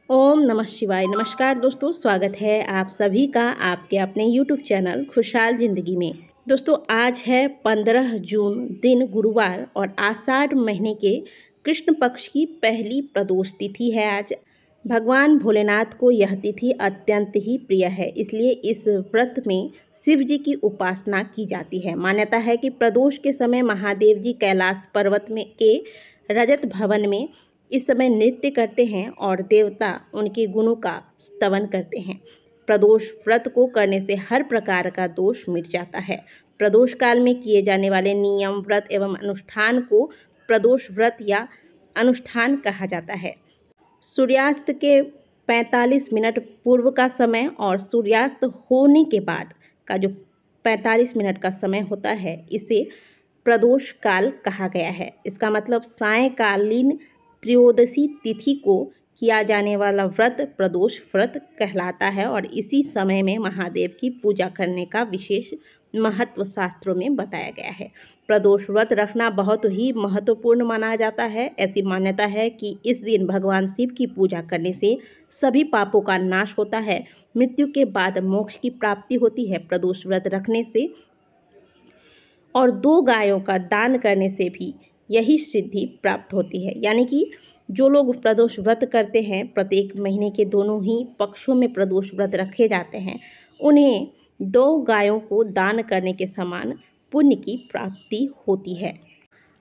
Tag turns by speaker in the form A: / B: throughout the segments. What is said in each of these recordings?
A: ओम नमः शिवाय। नमस्कार दोस्तों, स्वागत है आप सभी का आपके अपने यूट्यूब चैनल खुशहाल ज़िंदगी में। दोस्तों, आज है 15 जून, दिन गुरुवार और आषाढ़ महीने के कृष्ण पक्ष की पहली प्रदोष तिथि है आज। भगवान भोलेनाथ को यह तिथि अत्यंत ही प्रिय है, इसलिए इस व्रत में शिव जी की उपासना की जाती है। मान्यता है कि प्रदोष के समय महादेव जी कैलाश पर्वत में के रजत भवन में इस समय नृत्य करते हैं और देवता उनके गुणों का स्तवन करते हैं। प्रदोष व्रत को करने से हर प्रकार का दोष मिट जाता है। प्रदोष काल में किए जाने वाले नियम, व्रत एवं अनुष्ठान को प्रदोष व्रत या अनुष्ठान कहा जाता है। सूर्यास्त के 45 मिनट पूर्व का समय और सूर्यास्त होने के बाद का जो 45 मिनट का समय होता है, इसे प्रदोष काल कहा गया है। इसका मतलब सायंकालीन त्रयोदशी तिथि को किया जाने वाला व्रत प्रदोष व्रत कहलाता है और इसी समय में महादेव की पूजा करने का विशेष महत्व शास्त्रों में बताया गया है। प्रदोष व्रत रखना बहुत ही महत्वपूर्ण माना जाता है। ऐसी मान्यता है कि इस दिन भगवान शिव की पूजा करने से सभी पापों का नाश होता है, मृत्यु के बाद मोक्ष की प्राप्ति होती है। प्रदोष व्रत रखने से और 2 गायों का दान करने से भी यही सिद्धि प्राप्त होती है। यानी कि जो लोग प्रदोष व्रत करते हैं, प्रत्येक महीने के दोनों ही पक्षों में प्रदोष व्रत रखे जाते हैं, उन्हें 2 गायों को दान करने के समान पुण्य की प्राप्ति होती है।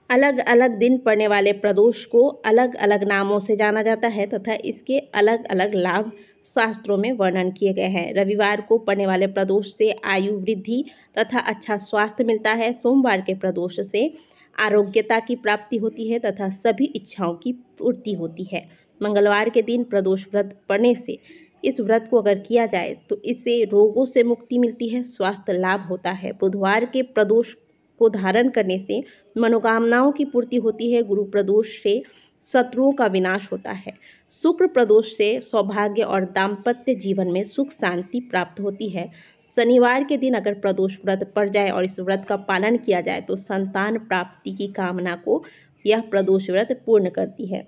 A: अलग अलग दिन पड़ने वाले प्रदोष को अलग अलग नामों से जाना जाता है तथा इसके अलग अलग लाभ शास्त्रों में वर्णन किए गए हैं। रविवार को पड़ने वाले प्रदोष से आयु वृद्धि तथा अच्छा स्वास्थ्य मिलता है। सोमवार के प्रदोष से आरोग्यता की प्राप्ति होती है तथा सभी इच्छाओं की पूर्ति होती है। मंगलवार के दिन प्रदोष व्रत पड़ने से इस व्रत को अगर किया जाए तो इससे रोगों से मुक्ति मिलती है, स्वास्थ्य लाभ होता है। बुधवार के प्रदोष को धारण करने से मनोकामनाओं की पूर्ति होती है। गुरु प्रदोष से शत्रुओं का विनाश होता है। शुक्र प्रदोष से सौभाग्य और दाम्पत्य जीवन में सुख शांति प्राप्त होती है। शनिवार के दिन अगर प्रदोष व्रत पड़ जाए और इस व्रत का पालन किया जाए तो संतान प्राप्ति की कामना को यह प्रदोष व्रत पूर्ण करती है।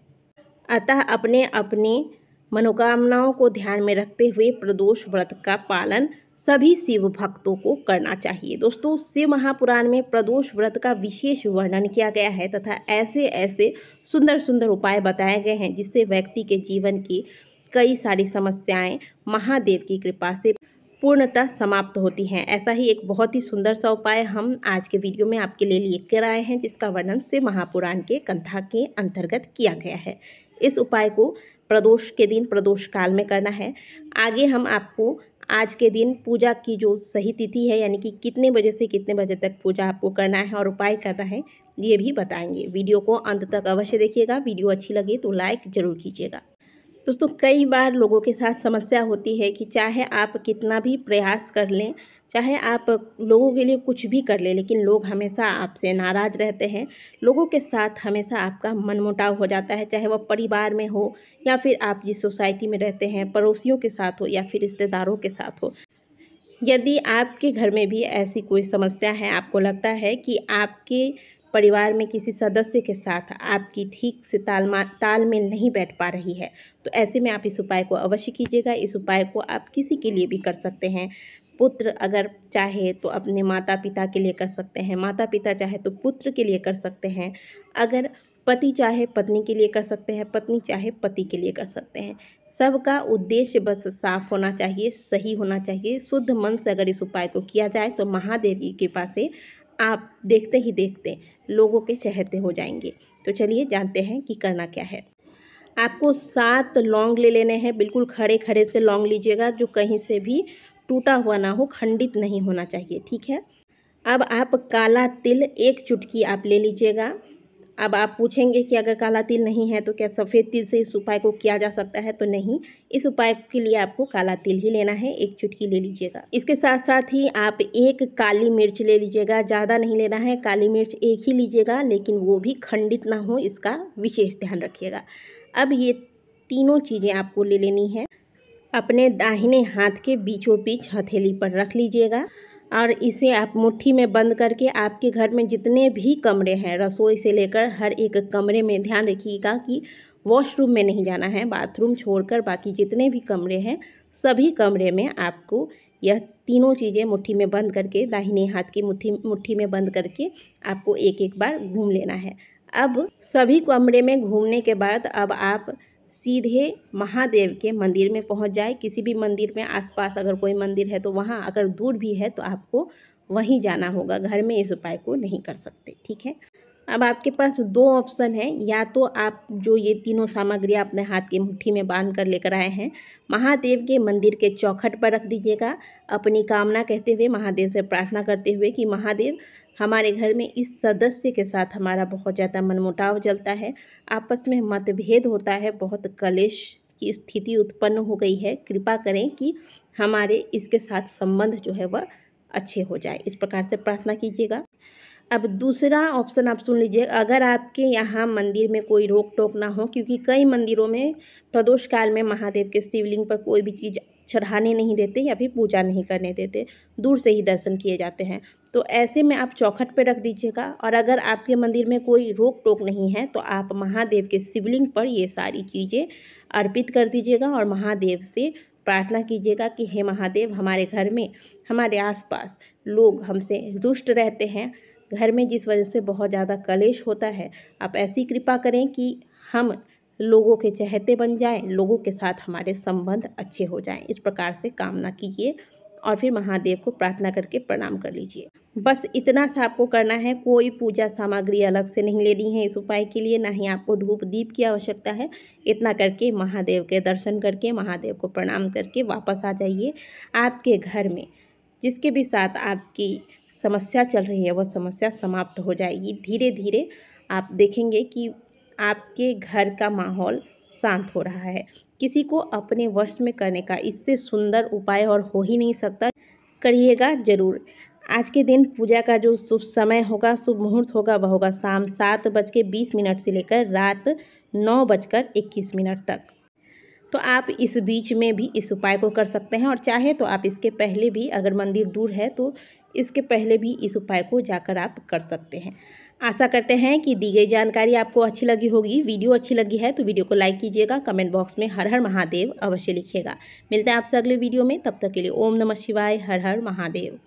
A: अतः अपने अपने मनोकामनाओं को ध्यान में रखते हुए प्रदोष व्रत का पालन सभी शिव भक्तों को करना चाहिए। दोस्तों, शिव महापुराण में प्रदोष व्रत का विशेष वर्णन किया गया है तथा ऐसे ऐसे सुंदर सुंदर उपाय बताए गए हैं जिससे व्यक्ति के जीवन की कई सारी समस्याएं महादेव की कृपा से पूर्णतः समाप्त होती हैं। ऐसा ही एक बहुत ही सुंदर सा उपाय हम आज के वीडियो में आपके लिए लेकर आए हैं, जिसका वर्णन शिव महापुराण के कंथा के अंतर्गत किया गया है। इस उपाय को प्रदोष के दिन प्रदोष काल में करना है। आगे हम आपको आज के दिन पूजा की जो सही तिथि है, यानी कि कितने बजे से कितने बजे तक पूजा आपको करना है और उपाय करना है, ये भी बताएंगे। वीडियो को अंत तक अवश्य देखिएगा। वीडियो अच्छी लगे तो लाइक ज़रूर कीजिएगा। दोस्तों, कई बार लोगों के साथ समस्या होती है कि चाहे आप कितना भी प्रयास कर लें, चाहे आप लोगों के लिए कुछ भी कर लें, लेकिन लोग हमेशा आपसे नाराज़ रहते हैं। लोगों के साथ हमेशा आपका मनमुटाव हो जाता है, चाहे वह परिवार में हो या फिर आप जिस सोसाइटी में रहते हैं, पड़ोसियों के साथ हो या फिर रिश्तेदारों के साथ हो। यदि आपके घर में भी ऐसी कोई समस्या है, आपको लगता है कि आपके परिवार में किसी सदस्य के साथ आपकी ठीक से तालमेल नहीं बैठ पा रही है, तो ऐसे में आप इस उपाय को अवश्य कीजिएगा। इस उपाय को आप किसी के लिए भी कर सकते हैं। पुत्र अगर चाहे तो अपने माता पिता के लिए कर सकते हैं, माता पिता चाहे तो पुत्र के लिए कर सकते हैं, अगर पति चाहे पत्नी के लिए कर सकते हैं, पत्नी चाहे पति के लिए कर सकते हैं। सबका उद्देश्य बस साफ होना चाहिए, सही होना चाहिए। शुद्ध मन से अगर इस उपाय को किया जाए तो महादेव की कृपा से आप देखते ही देखते लोगों के चहेते हो जाएंगे। तो चलिए जानते हैं कि करना क्या है। आपको 7 लौंग ले लेने हैं। बिल्कुल खड़े खड़े से लौंग लीजिएगा, जो कहीं से भी टूटा हुआ ना हो, खंडित नहीं होना चाहिए, ठीक है। अब आप काला तिल 1 चुटकी आप ले लीजिएगा। अब आप पूछेंगे कि अगर काला तिल नहीं है तो क्या सफ़ेद तिल से इस उपाय को किया जा सकता है? तो नहीं, इस उपाय के लिए आपको काला तिल ही लेना है, 1 चुटकी ले लीजिएगा। इसके साथ साथ ही आप 1 काली मिर्च ले लीजिएगा। ज़्यादा नहीं लेना है, काली मिर्च 1 ही लीजिएगा, लेकिन वो भी खंडित ना हो, इसका विशेष ध्यान रखिएगा। अब ये तीनों चीज़ें आपको ले लेनी है। अपने दाहिने हाथ के बीचों बीच हथेली पर रख लीजिएगा और इसे आप मुट्ठी में बंद करके आपके घर में जितने भी कमरे हैं, रसोई से लेकर हर एक कमरे में ध्यान रखिएगा कि वॉशरूम में नहीं जाना है, बाथरूम छोड़कर बाकी जितने भी कमरे हैं सभी कमरे में आपको यह तीनों चीज़ें मुट्ठी में बंद करके, दाहिने हाथ की मुट्ठी में बंद करके आपको एक एक बार घूम लेना है। अब सभी कमरे में घूमने के बाद अब आप सीधे महादेव के मंदिर में पहुंच जाए। किसी भी मंदिर में आसपास अगर कोई मंदिर है तो वहां, अगर दूर भी है तो आपको वहीं जाना होगा, घर में इस उपाय को नहीं कर सकते, ठीक है। अब आपके पास दो ऑप्शन है, या तो आप जो ये तीनों सामग्रियाँ अपने हाथ की मुट्ठी में बांध कर लेकर आए हैं, महादेव के मंदिर के चौखट पर रख दीजिएगा, अपनी कामना कहते हुए, महादेव से प्रार्थना करते हुए कि महादेव हमारे घर में इस सदस्य के साथ हमारा बहुत ज़्यादा मनमुटाव चलता है, आपस में मतभेद होता है, बहुत कलेश की स्थिति उत्पन्न हो गई है, कृपा करें कि हमारे इसके साथ संबंध जो है वह अच्छे हो जाए। इस प्रकार से प्रार्थना कीजिएगा। अब दूसरा ऑप्शन आप सुन लीजिए, अगर आपके यहाँ मंदिर में कोई रोक टोक ना हो, क्योंकि कई मंदिरों में प्रदोष काल में महादेव के शिवलिंग पर कोई भी चीज़ चढ़ाने नहीं देते या फिर पूजा नहीं करने देते, दूर से ही दर्शन किए जाते हैं, तो ऐसे में आप चौखट पर रख दीजिएगा। और अगर आपके मंदिर में कोई रोक टोक नहीं है तो आप महादेव के शिवलिंग पर ये सारी चीज़ें अर्पित कर दीजिएगा और महादेव से प्रार्थना कीजिएगा कि हे महादेव, हमारे घर में, हमारे आसपास लोग हमसे रुष्ट रहते हैं, घर में जिस वजह से बहुत ज़्यादा कलेश होता है, आप ऐसी कृपा करें कि हम लोगों के चहेते बन जाएं, लोगों के साथ हमारे संबंध अच्छे हो जाएं। इस प्रकार से कामना कीजिए और फिर महादेव को प्रार्थना करके प्रणाम कर लीजिए। बस इतना सा आपको करना है, कोई पूजा सामग्री अलग से नहीं लेनी है इस उपाय के लिए, ना ही आपको धूप दीप की आवश्यकता है। इतना करके महादेव के दर्शन करके, महादेव को प्रणाम करके वापस आ जाइए। आपके घर में जिसके भी साथ आपकी समस्या चल रही है वह समस्या समाप्त हो जाएगी। धीरे धीरे आप देखेंगे कि आपके घर का माहौल शांत हो रहा है। किसी को अपने वश में करने का इससे सुंदर उपाय और हो ही नहीं सकता, करिएगा ज़रूर। आज के दिन पूजा का जो शुभ समय होगा, शुभ मुहूर्त होगा, वह होगा शाम 7:20 से लेकर रात 9:21 तक। तो आप इस बीच में भी इस उपाय को कर सकते हैं और चाहे तो आप इसके पहले भी, अगर मंदिर दूर है तो इसके पहले भी इस उपाय को जाकर आप कर सकते हैं। आशा करते हैं कि दी गई जानकारी आपको अच्छी लगी होगी। वीडियो अच्छी लगी है तो वीडियो को लाइक कीजिएगा, कमेंट बॉक्स में हर हर महादेव अवश्य लिखिएगा। मिलते हैं आपसे अगले वीडियो में, तब तक के लिए ओम नमः शिवाय, हर हर महादेव।